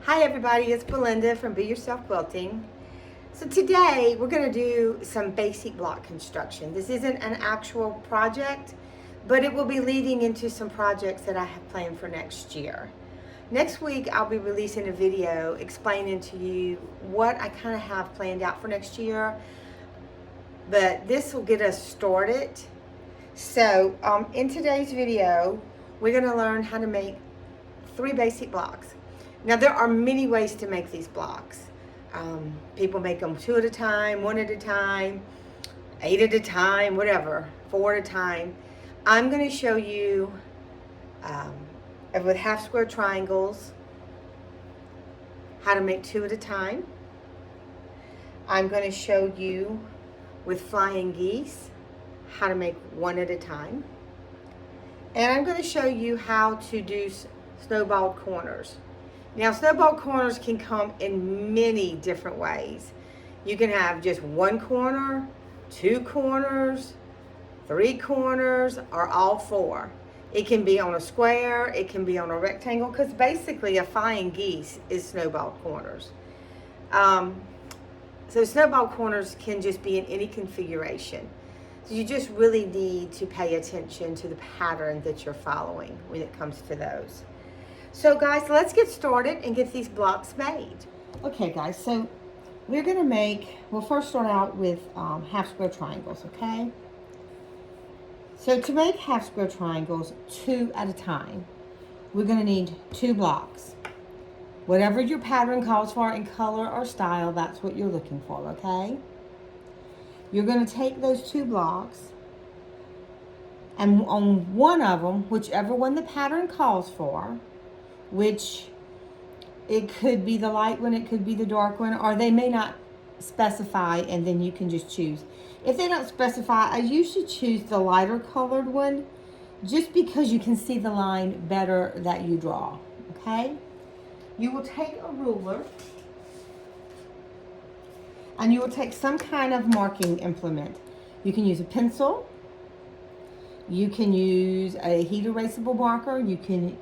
Hi everybody, it's Belinda from Be Yourself Quilting. So today we're going to do some basic block construction. This isn't an actual project, but it will be leading into some projects that I have planned for next year. Next week I'll be releasing a video explaining to you what I kind of have planned out for next year, but this will get us started. So in today's video, we're going to learn how to make 3 basic blocks. Now there are many ways to make these blocks. People make them 2 at a time, 1 at a time, 8 at a time, whatever, 4 at a time. I'm going to show you with half square triangles how to make 2 at a time. I'm going to show you with flying geese how to make 1 at a time. And I'm going to show you how to do snowballed corners. Now, snowball corners can come in many different ways. You can have just 1 corner, 2 corners, 3 corners, or all 4. It can be on a square, it can be on a rectangle, because basically a flying geese is snowball corners. So snowball corners can just be in any configuration. So you just really need to pay attention to the pattern that you're following when it comes to those. So guys, let's get started and get these blocks made. Okay guys, so we're gonna we'll first start out with half square triangles, okay? So to make half square triangles 2 at a time, we're gonna need 2 blocks. Whatever your pattern calls for in color or style, that's what you're looking for, okay? You're gonna take those 2 blocks, and on one of them, whichever one the pattern calls for, which it could be the light one, it could be the dark one, or they may not specify, and then you can just choose. If they don't specify, I usually choose the lighter colored one just because you can see the line better that you draw, okay? You will take a ruler and you will take some kind of marking implement. You can use a pencil, you can use a heat erasable marker, you can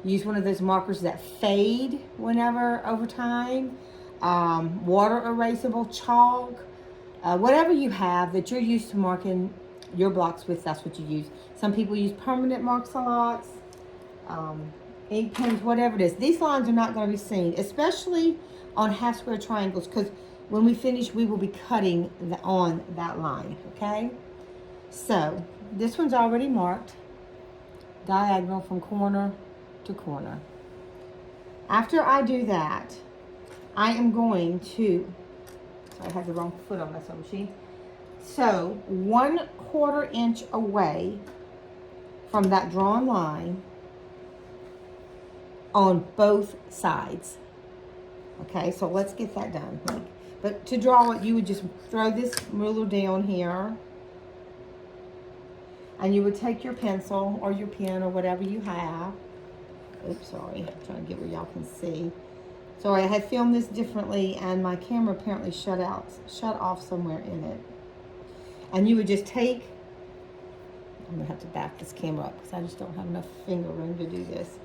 use one of those markers that fade whenever over time, water erasable, chalk, whatever you have that you're used to marking your blocks with, that's what you use. Some people use permanent marks-a-lots, ink pens, whatever it is. These lines are not going to be seen, especially on half square triangles, because when we finish, we will be cutting on that line, okay? So this one's already marked, diagonal from corner to corner. After I do that, I am going to, I have the wrong foot on my sewing machine. So 1/4 inch away from that drawn line on both sides. Okay, so let's get that done. But to draw it, you would just throw this ruler down here, and you would take your pencil or your pen or whatever you have. Oops, sorry, I'm trying to get where y'all can see. Sorry, I had filmed this differently and my camera apparently shut off somewhere in it. And you would just take, I'm gonna have to back this camera up because I just don't have enough finger room to do this.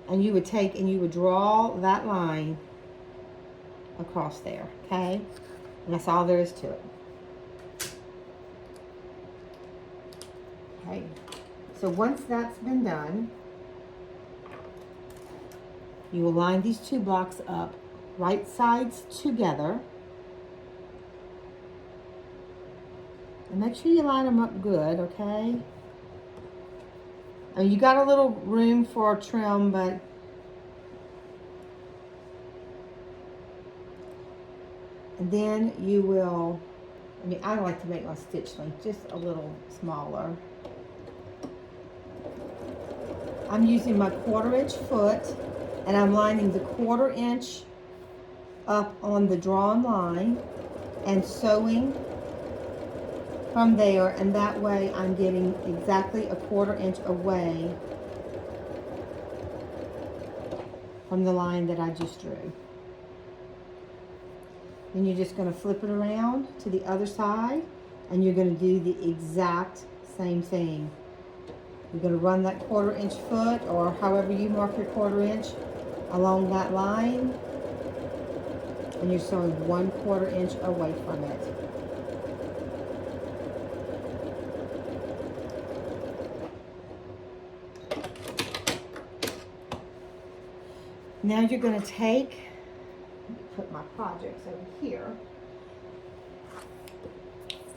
And you would take and you would draw that line across there, okay? And that's all there is to it. Okay. So once that's been done, you will line these 2 blocks up, right sides together. And make sure you line them up good, okay? You got a little room for trim, but and then you will, I like to make my stitch length just a little smaller. I'm using my 1/4 inch foot, and I'm lining the 1/4 inch up on the drawn line and sewing from there, and that way I'm getting exactly a 1/4 inch away from the line that I just drew. Then you're just going to flip it around to the other side, and you're going to do the exact same thing. You're going to run that 1/4 inch foot, or however you mark your 1/4 inch, along that line, and you're sewing 1/4 inch away from it. Now you're going to take, put my projects over here,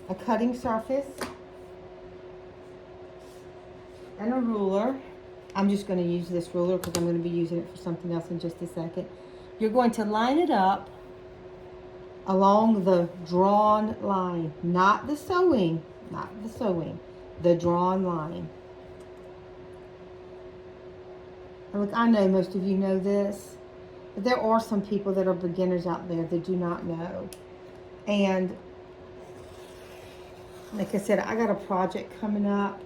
a cutting surface and a ruler. I'm just going to use this ruler because I'm going to be using it for something else in just a second. You're going to line it up along the drawn line, not the sewing, the drawn line. And look, I know most of you know this, but there are some people that are beginners out there that do not know. And like I said, I got a project coming up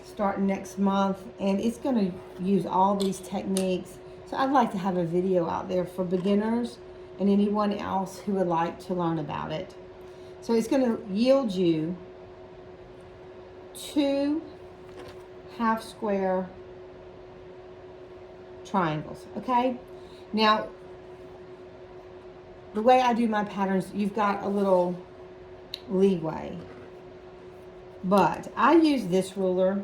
starting next month, and it's going to use all these techniques. So I'd like to have a video out there for beginners and anyone else who would like to learn about it. So it's going to yield you 2 half square triangles, okay? Now, the way I do my patterns, you've got a little leeway, but I use this ruler,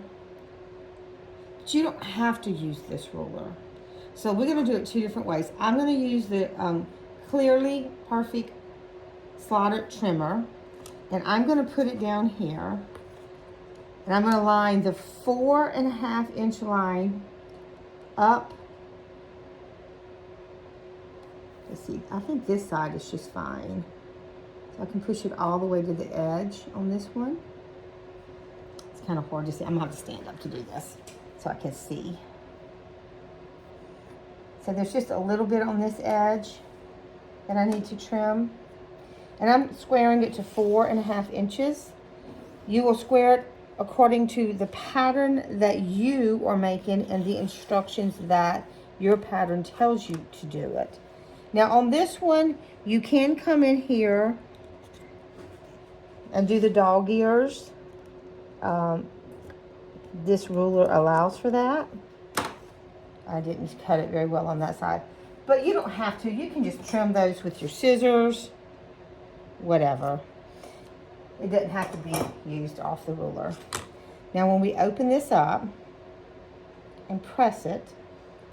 but you don't have to use this ruler. So we're going to do it 2 different ways. I'm going to use the Clearly Perfect slotted trimmer, and I'm going to put it down here, and I'm going to line the 4.5 inch line up. Let's see, I think this side is just fine. So I can push it all the way to the edge on this one. It's kind of hard to see. I'm gonna have to stand up to do this so I can see. So there's just a little bit on this edge that I need to trim. And I'm squaring it to 4.5 inches. You will square it according to the pattern that you are making and the instructions that your pattern tells you to do it. Now on this one, you can come in here and do the dog ears. This ruler allows for that. I didn't cut it very well on that side, but you don't have to. You can just trim those with your scissors, whatever. It doesn't have to be used off the ruler. Now when we open this up and press it,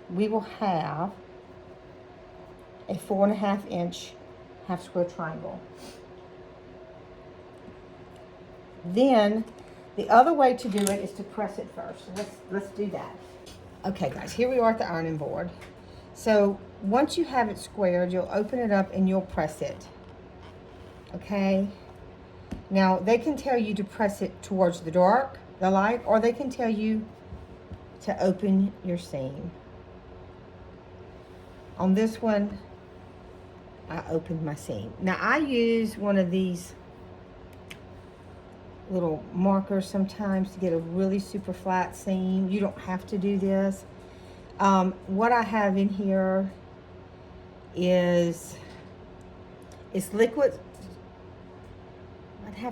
we will have a 4.5 inch half square triangle. Then the other way to do it is to press it first. So let's do that. Okay guys, here we are at the ironing board. So once you have it squared, you'll open it up and you'll press it. Okay? Now they can tell you to press it towards the light, or they can tell you to open your seam. On this one, I opened my seam. Now I use one of these little markers sometimes to get a really super flat seam. You don't have to do this. What I have in here is liquid.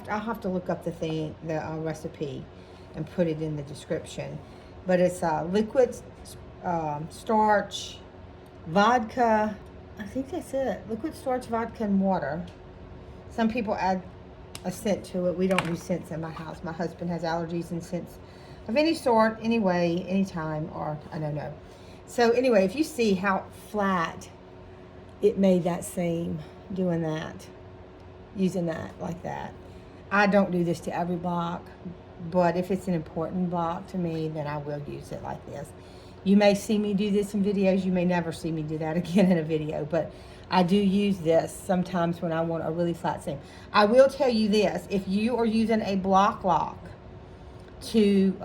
I'll have to look up the recipe and put it in the description. But it's liquid starch, vodka. I think that's it. Liquid starch, vodka, and water. Some people add a scent to it. We don't do scents in my house. My husband has allergies and scents of any sort, anyway, anytime, or I don't know. So anyway, if you see how flat it made that seam doing that, using that like that. I don't do this to every block, but if it's an important block to me, then I will use it like this. You may see me do this in videos. You may never see me do that again in a video, but I do use this sometimes when I want a really flat seam. I will tell you this, if you are using a block lock to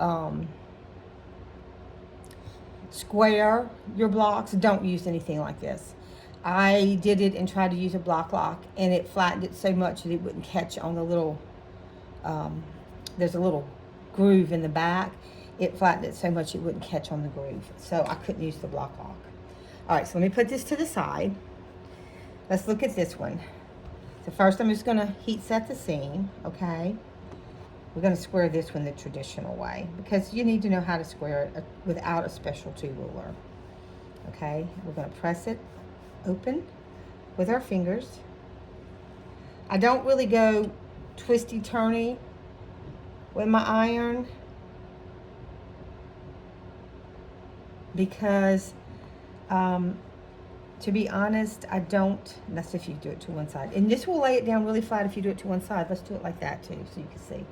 square your blocks, don't use anything like this. I did it and tried to use a block lock, and it flattened it so much that it wouldn't catch on the little, there's a little groove in the back. It flattened it so much it wouldn't catch on the groove. So I couldn't use the block lock. All right, so let me put this to the side. Let's look at this one. So first I'm just gonna heat set the seam, okay? We're going to square this one the traditional way because you need to know how to square it without a specialty ruler. Okay, we're going to press it open with our fingers. I don't really go twisty-turny with my iron because to be honest, I don't. That's if you do it to one side. And this will lay it down really flat if you do it to one side. Let's do it like that too, so you can see.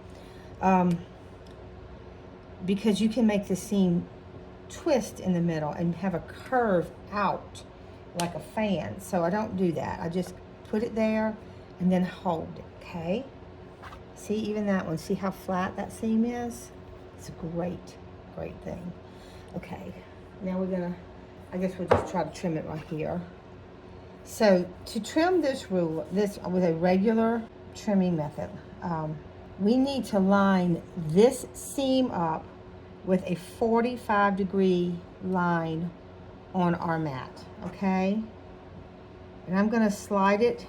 Because you can make the seam twist in the middle and have a curve out like a fan. So I don't do that. I just put it there and then hold it, okay? See, even that one, see how flat that seam is? It's a great, great thing. Okay, now we're gonna, I guess we'll just try to trim it right here. So to trim this ruler, this with a regular trimming method, we need to line this seam up with a 45-degree line on our mat, okay? And I'm gonna slide it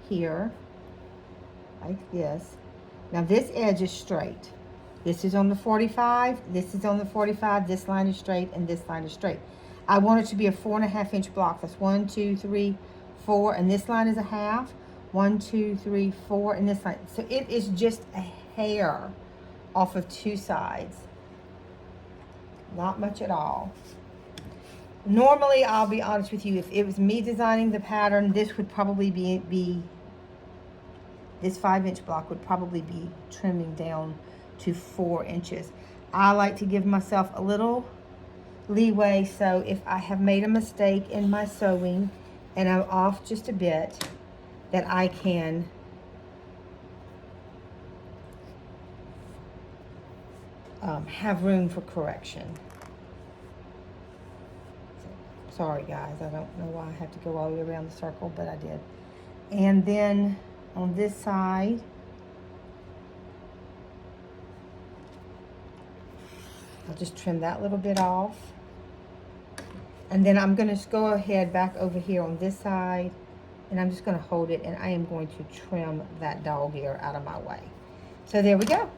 here like this. Now this edge is straight. This is on the 45, this is on the 45, this line is straight, and this line is straight. I want it to be a 4.5-inch block. That's 1, 2, 3, 4, and this line is a half. 1, 2, 3, 4, and this line. So it is just a hair off of two sides. Not much at all. Normally, I'll be honest with you, if it was me designing the pattern, this would probably be this 5-inch block would probably be trimming down to 4 inches. I like to give myself a little leeway, so if I have made a mistake in my sewing and I'm off just a bit, that I can have room for correction. Sorry guys, I don't know why I had to go all the way around the circle, but I did. And then on this side, I'll just trim that little bit off. And then I'm gonna go ahead back over here on this side, and I'm just gonna hold it, and I am going to trim that dog ear out of my way. So there we go.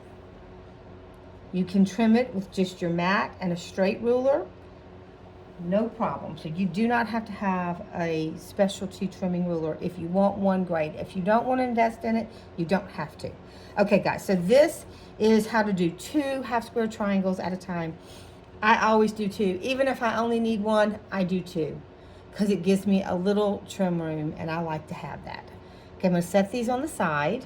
You can trim it with just your mat and a straight ruler, no problem. So you do not have to have a specialty trimming ruler. If you want one, great. If you don't want to invest in it, you don't have to. Okay guys, so this is how to do 2 half square triangles at a time. I always do 2. Even if I only need 1, I do 2, because it gives me a little trim room, and I like to have that. Okay, I'm going to set these on the side,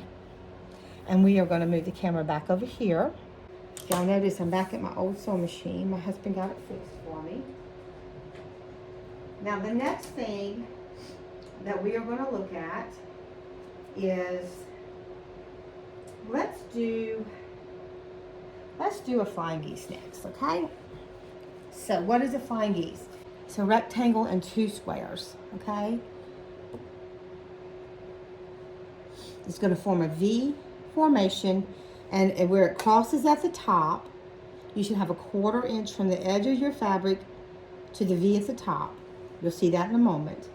and we are going to move the camera back over here. Y'all notice I'm back at my old sewing machine. My husband got it fixed for me. Now the next thing that we are going to look at is, let's do a flying geese next, okay? So what is a flying geese? It's a rectangle and 2 squares, okay? It's going to form a V formation, and where it crosses at the top, you should have a 1/4 inch from the edge of your fabric to the V at the top. You'll see that in a moment.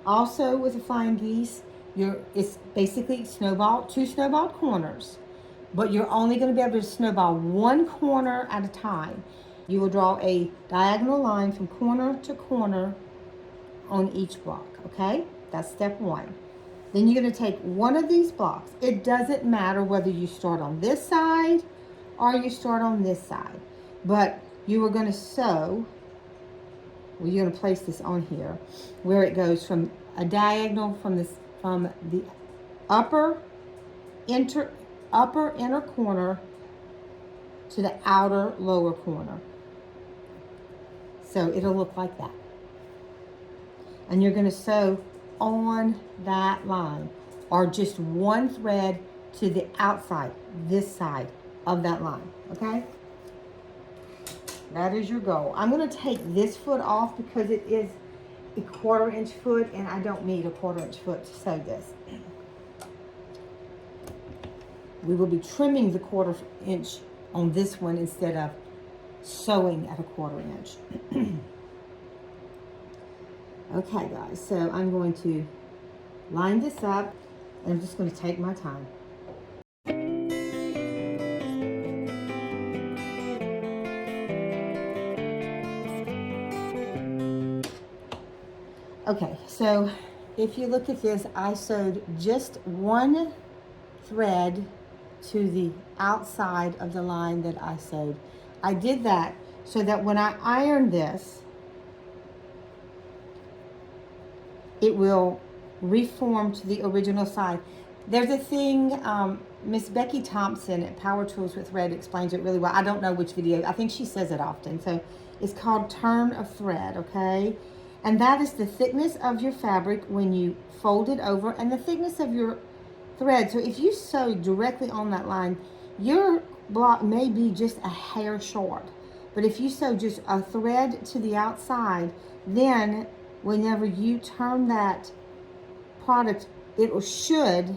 Also with the flying geese, it's basically 2 snowballed corners, but you're only going to be able to snowball 1 corner at a time. You will draw a diagonal line from corner to corner on each block, okay? That's step 1. Then you're going to take one of these blocks. It doesn't matter whether you start on this side or you start on this side, but you are going to sew. Well, you're going to place this on here where it goes from a diagonal from the upper inner corner to the outer lower corner. So it'll look like that. And you're going to sew on that line, or just one thread to the outside, this side of that line, okay? That is your goal. I'm going to take this foot off because it is a 1/4 inch foot, and I don't need a 1/4 inch foot to sew this. We will be trimming the 1/4 inch on this one instead of sewing at a 1/4 inch. Okay guys, so I'm going to line this up, and I'm just going to take my time. Okay, so if you look at this, I sewed just one thread to the outside of the line that I sewed. I did that so that when I iron this, it will reform to the original side. There's a thing, Miss Becky Thompson at Power Tools with Thread explains it really well. I don't know which video. I think she says it often. So it's called turn of thread, okay? And that is the thickness of your fabric when you fold it over and the thickness of your thread. So if you sew directly on that line, your block may be just a hair short. But if you sew just a thread to the outside, then whenever you turn that product, it should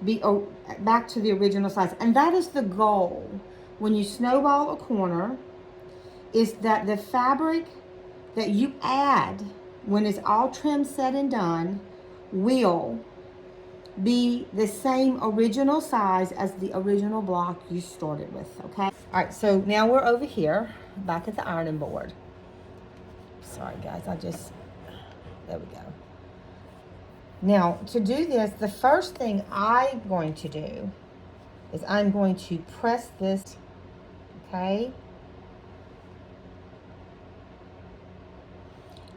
be back to the original size. And that is the goal when you snowball a corner, is that the fabric that you add when it's all trimmed, said and done, will be the same original size as the original block you started with, okay? All right, so now we're over here, back at the ironing board. Sorry guys, there we go. Now, to do this, the first thing I'm going to do is I'm going to press this, okay?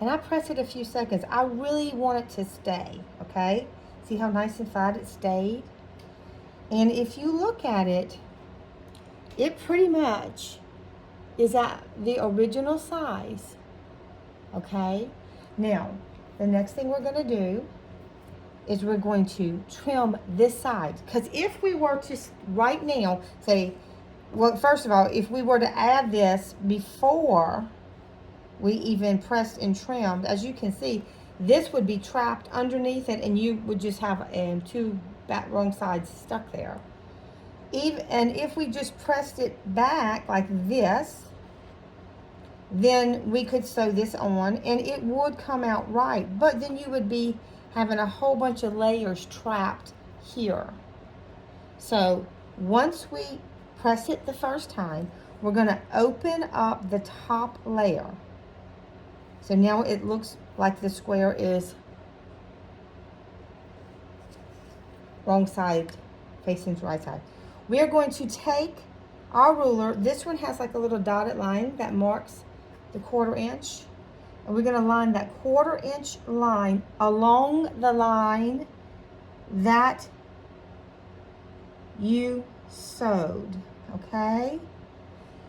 And I press it a few seconds. I really want it to stay, okay? See how nice and flat it stayed? And if you look at it, it pretty much is at the original size, okay? Now, the next thing we're gonna do is we're going to trim this side. Because if we were to, right now, say, well, first of all, if we were to add this before we even pressed and trimmed, as you can see, this would be trapped underneath it and you would just have two wrong sides stuck there. And if we just pressed it back like this, then we could sew this on and it would come out right. But then you would be having a whole bunch of layers trapped here. So once we press it the first time, we're gonna open up the top layer. So now it looks like the square is wrong side facing the right side. We are going to take our ruler. This one has like a little dotted line that marks the 1/4 inch. And we're going to line that 1/4 inch line along the line that you sewed, okay?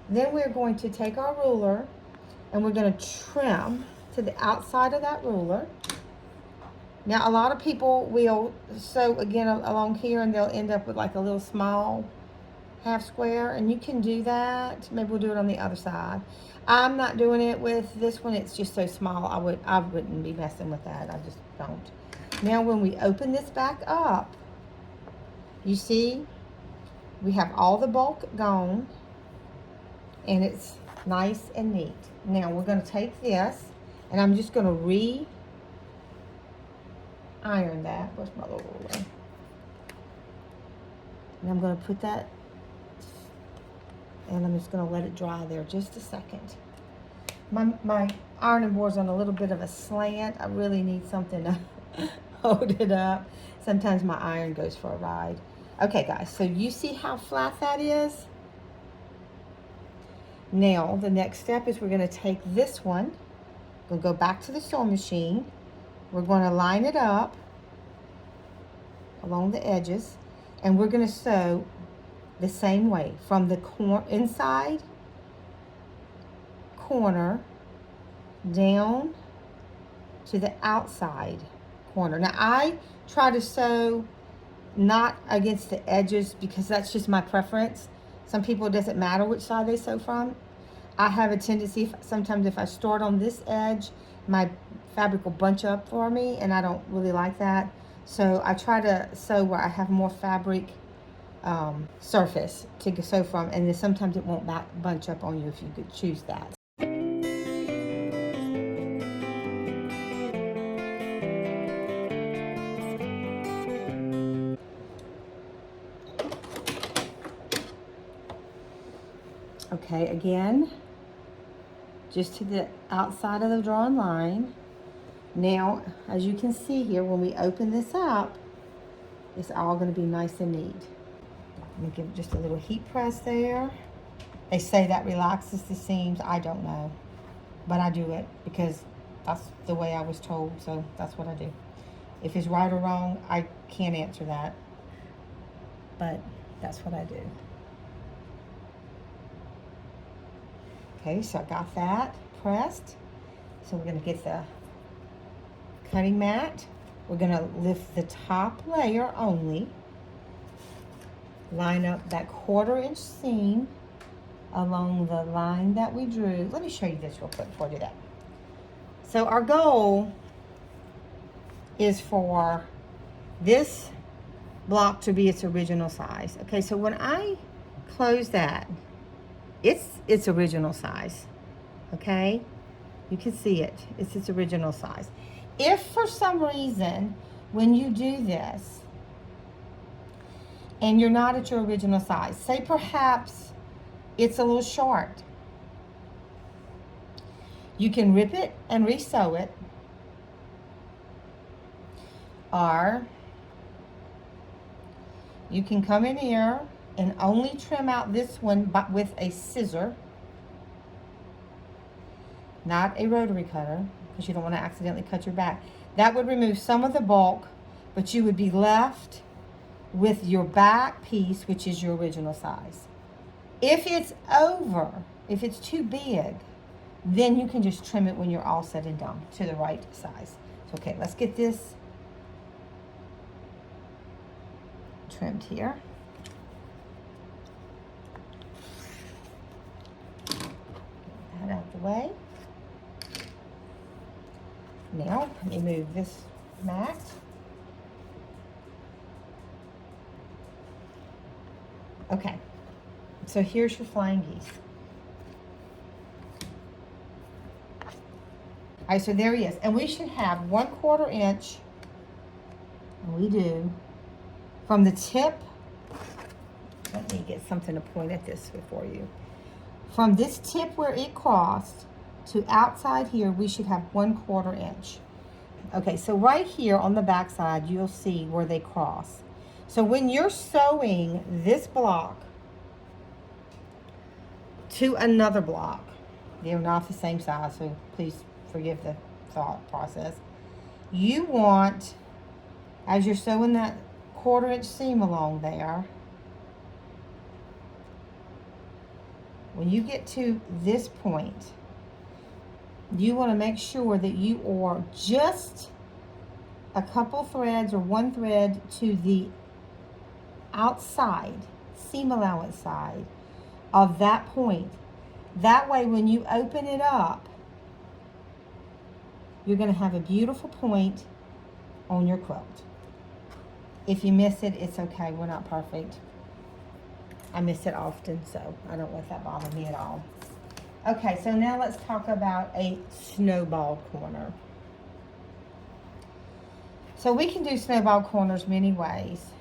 Then we're going to take our ruler and we're going to trim to the outside of that ruler. Now, a lot of people will sew again along here and they'll end up with like a little small half square, and you can do that. Maybe we'll do it on the other side. I'm not doing it with this one. It's just so small. I wouldn't be messing with that. I just don't. Now, when we open this back up, you see we have all the bulk gone, and it's nice and neat. Now, we're going to take this, and I'm just going to iron that. Where's my little ruler? And I'm going to put that, and I'm just going to let it dry there just a second. My ironing board's on a little bit of a slant. I really need something to hold it up. Sometimes my iron goes for a ride. Okay, guys, so you see how flat that is? Now, the next step is we're going to take this one. We'll go back to the sewing machine. We're going to line it up along the edges, and we're going to sew the same way from the inside corner down to the outside corner. Now, I try to sew not against the edges because that's just my preference. Some people, it doesn't matter which side they sew from. I have a tendency, sometimes if I start on this edge, my fabric will bunch up for me, and I don't really like that. So I try to sew where I have more fabric surface to sew from, and then sometimes it won't bunch up on you if you could choose that. Okay, again, just to the outside of the drawn line, Now, as you can see here, when we open this up, it's all going to be nice and neat. Let me give it just a little heat press there. They say that relaxes the seams. I don't know, but I do it because that's the way I was told, so that's what I do. If it's right or wrong, I can't answer that, but that's what I do. Okay, so I got that pressed. So we're going to get the cutting mat. We're going to lift the top layer only. Line up that 1/4 inch seam along the line that we drew. Let me show you this real quick before I do that. So our goal is for this block to be its original size. Okay, so when I close that, it's its original size. Okay, you can see it. It's its original size. If for some reason when you do this and you're not at your original size, say perhaps it's a little short, you can rip it and re-sew it, or you can come in here and only trim out this one but with a scissor, not a rotary cutter, because you don't want to accidentally cut your back. That would remove some of the bulk, but you would be left with your back piece, which is your original size. If it's over, if it's too big, then you can just trim it when you're all said and done to the right size. So, okay, let's get this trimmed here. Get that out of the way. Now, let me move this mat. Okay, so here's your flying geese. All right, so there he is. And we should have 1/4 inch, and we do, from the tip. Let me get something to point at this before you. From this tip where it crossed to outside here, we should have 1/4 inch. Okay, so right here on the back side, you'll see where they cross. So when you're sewing this block to another block, they're not the same size, so please forgive the thought process. You want, as you're sewing that 1/4 inch seam along there, when you get to this point, you want to make sure that you are just a couple threads or one thread to the outside, seam allowance side of that point. That way, when you open it up, you're going to have a beautiful point on your quilt. If you miss it, it's okay. We're not perfect. I miss it often, so I don't let that bother me at all. Okay, so now let's talk about a snowball corner. So we can do snowball corners many ways.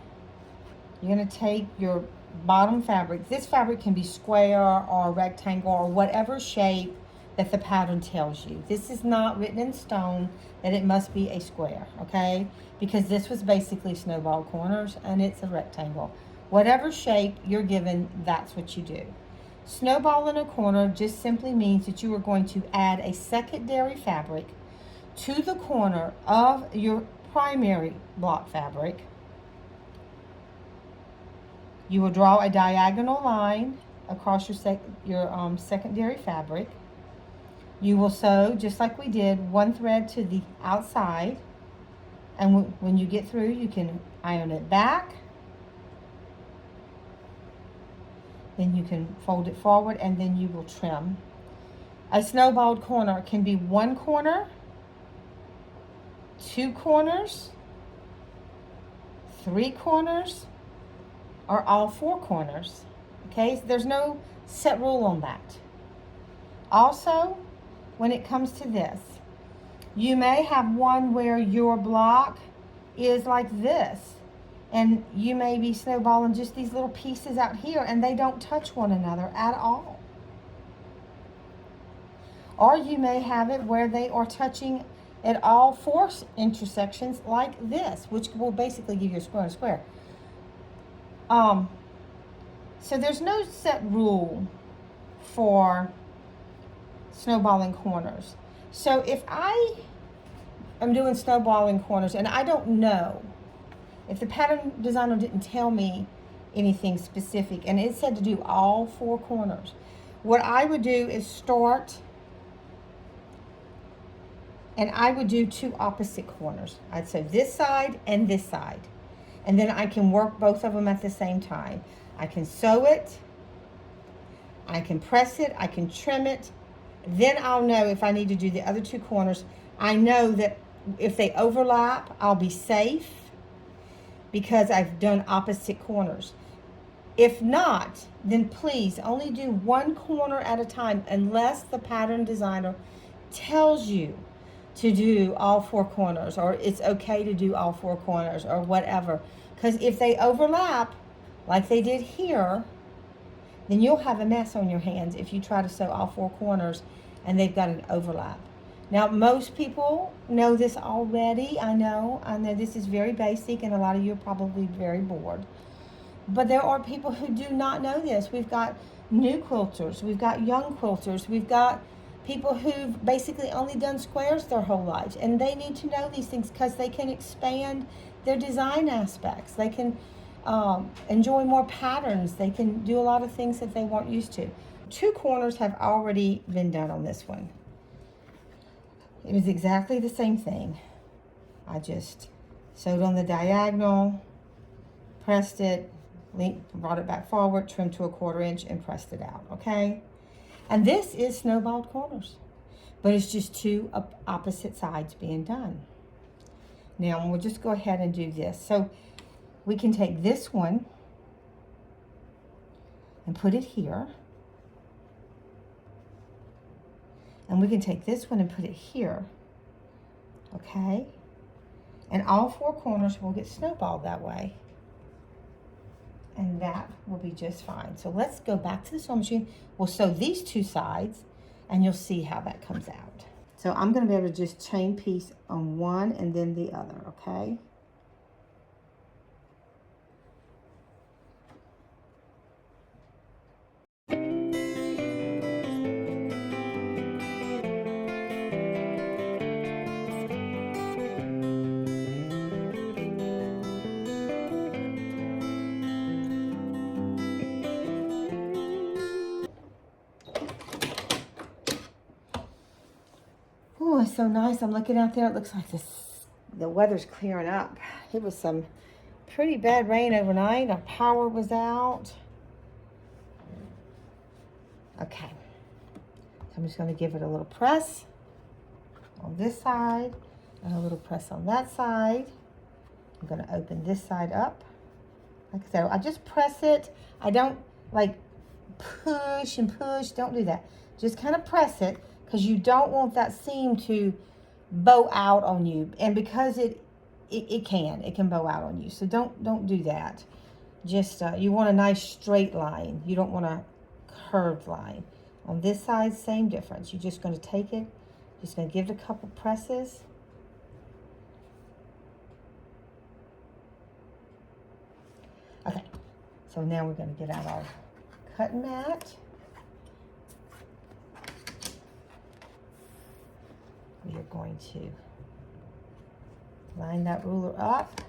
You're going to take your bottom fabric. This fabric can be square or rectangle or whatever shape that the pattern tells you. This is not written in stone that it must be a square, okay? Because this was basically snowball corners and it's a rectangle. Whatever shape you're given, that's what you do. Snowball in a corner just simply means that you are going to add a secondary fabric to the corner of your primary block fabric. You will draw a diagonal line across your secondary fabric. You will sew, just like we did, one thread to the outside. And when you get through, you can iron it back. Then you can fold it forward and then you will trim. A snowballed corner can be one corner, two corners, three corners, or all four corners. Okay, so there's no set rule on that. Also, when it comes to this, you may have one where your block is like this, and you may be snowballing just these little pieces out here and they don't touch one another at all. Or you may have it where they are touching at all four intersections like this, which will basically give you a square and a square. So there's no set rule for snowballing corners. So if I am doing snowballing corners and I don't know, if the pattern designer didn't tell me anything specific and it said to do all four corners, what I would do is start and I would do two opposite corners. I'd say this side and this side. And then I can work both of them at the same time. I can sew it, I can press it, I can trim it. Then I'll know if I need to do the other two corners. I know that if they overlap, I'll be safe because I've done opposite corners. If not, then please only do one corner at a time unless the pattern designer tells you to do all four corners, or it's okay to do all four corners, or whatever. Because if they overlap, like they did here, then you'll have a mess on your hands if you try to sew all four corners and they've got an overlap. Now, most people know this already. I know this is very basic and a lot of you are probably very bored. But there are people who do not know this. We've got new quilters, we've got young quilters, we've got people who've basically only done squares their whole lives, and they need to know these things because they can expand their design aspects. They can enjoy more patterns. They can do a lot of things that they weren't used to. Two corners have already been done on this one. It was exactly the same thing. I just sewed on the diagonal, pressed it, brought it back forward, trimmed to a 1/4 inch, and pressed it out, okay? And this is snowballed corners, but it's just two opposite sides being done. Now we'll just go ahead and do this. So we can take this one and put it here. And we can take this one and put it here, okay? And all four corners will get snowballed that way. And that will be just fine. So let's go back to the sewing machine. We'll sew these two sides and you'll see how that comes out. So I'm gonna be able to just chain piece on one and then the other, okay? Oh, it's so nice. I'm looking out there. It looks like the weather's clearing up. It was some pretty bad rain overnight. Our power was out. Okay. So I'm just going to give it a little press on this side and a little press on that side. I'm going to open this side up. Like I said, I just press it. I don't like push and push. Don't do that. Just kind of press it, because you don't want that seam to bow out on you. And because it can bow out on you. So don't do that. Just, you want a nice straight line. You don't want a curved line. On this side, same difference. You're just going to take it, just going to give it a couple presses. Okay, so now we're going to get out our cutting mat. We are going to line that ruler up.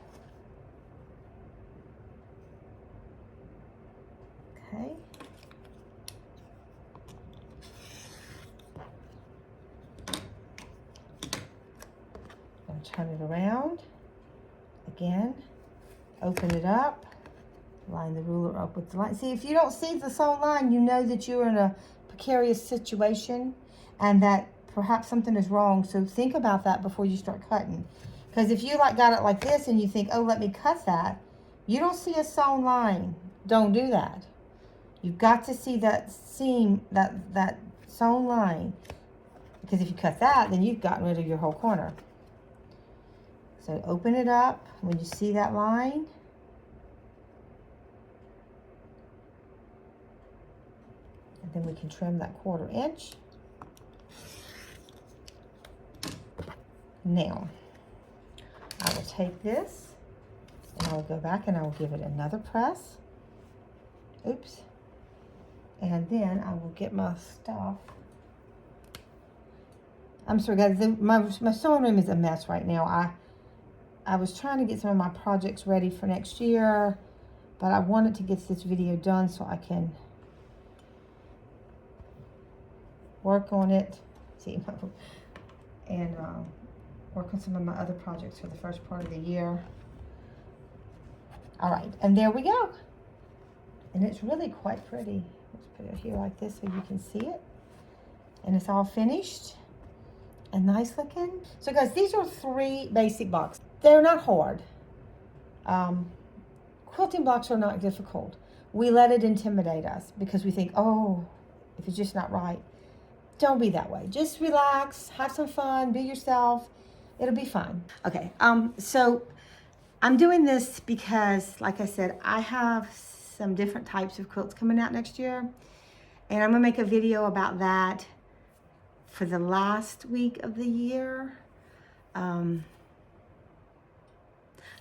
Okay. I'm going to turn it around. Again, open it up. Line the ruler up with the line. See, if you don't see the sewn line, you know that you're in a precarious situation and that perhaps something is wrong. So think about that before you start cutting. Because if you got it like this and you think, oh, let me cut that, you don't see a sewn line. Don't do that. You've got to see that seam, that sewn line. Because if you cut that, then you've gotten rid of your whole corner. So open it up when you see that line. And then we can trim that 1/4 inch. Now, I will take this and I will go back and I will give it another press. Oops. And then I will get my stuff. I'm sorry guys, my sewing room is a mess right now. I was trying to get some of my projects ready for next year, but I wanted to get this video done so I can work on it. See, and work on some of my other projects for the first part of the year. All right, and there we go. And it's really quite pretty. Let's put it here like this so you can see it. And it's all finished and nice looking. So guys, these are 3 basic blocks. They're not hard. Quilting blocks are not difficult. We let it intimidate us because we think, oh, if it's just not right. Don't be that way. Just relax, have some fun, be yourself. It'll be fun. Okay, so I'm doing this because, like I said, I have some different types of quilts coming out next year. And I'm gonna make a video about that for the last week of the year. I'm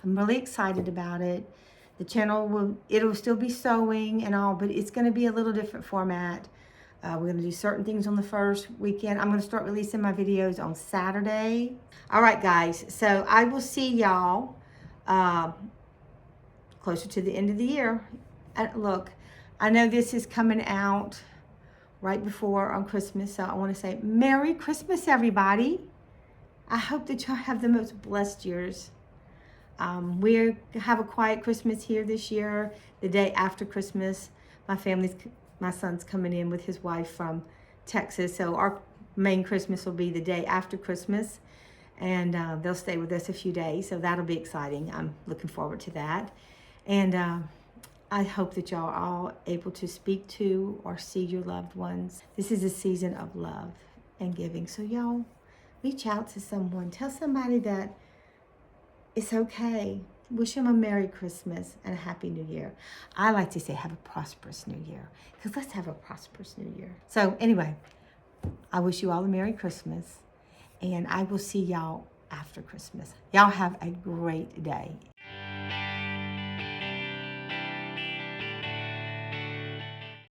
really excited about it. The channel it'll still be sewing and all, but it's gonna be a little different format. We're gonna do certain things on the first weekend. I'm gonna start releasing my videos on Saturday. All right, guys, so I will see y'all closer to the end of the year. And look, I know this is coming out right before on Christmas, so I wanna say Merry Christmas, everybody. I hope that y'all have the most blessed years. We have a quiet Christmas here this year. The day after Christmas, my son's coming in with his wife from Texas, so our main Christmas will be the day after Christmas, and they'll stay with us a few days, so that'll be exciting. I'm looking forward to that, and I hope that y'all are all able to speak to or see your loved ones. This is a season of love and giving, so y'all reach out to someone. Tell somebody that it's okay. Wish them a Merry Christmas and a Happy New Year. I like to say have a prosperous New Year, because let's have a prosperous New Year. So anyway, I wish you all a Merry Christmas, and I will see y'all after Christmas. Y'all have a great day.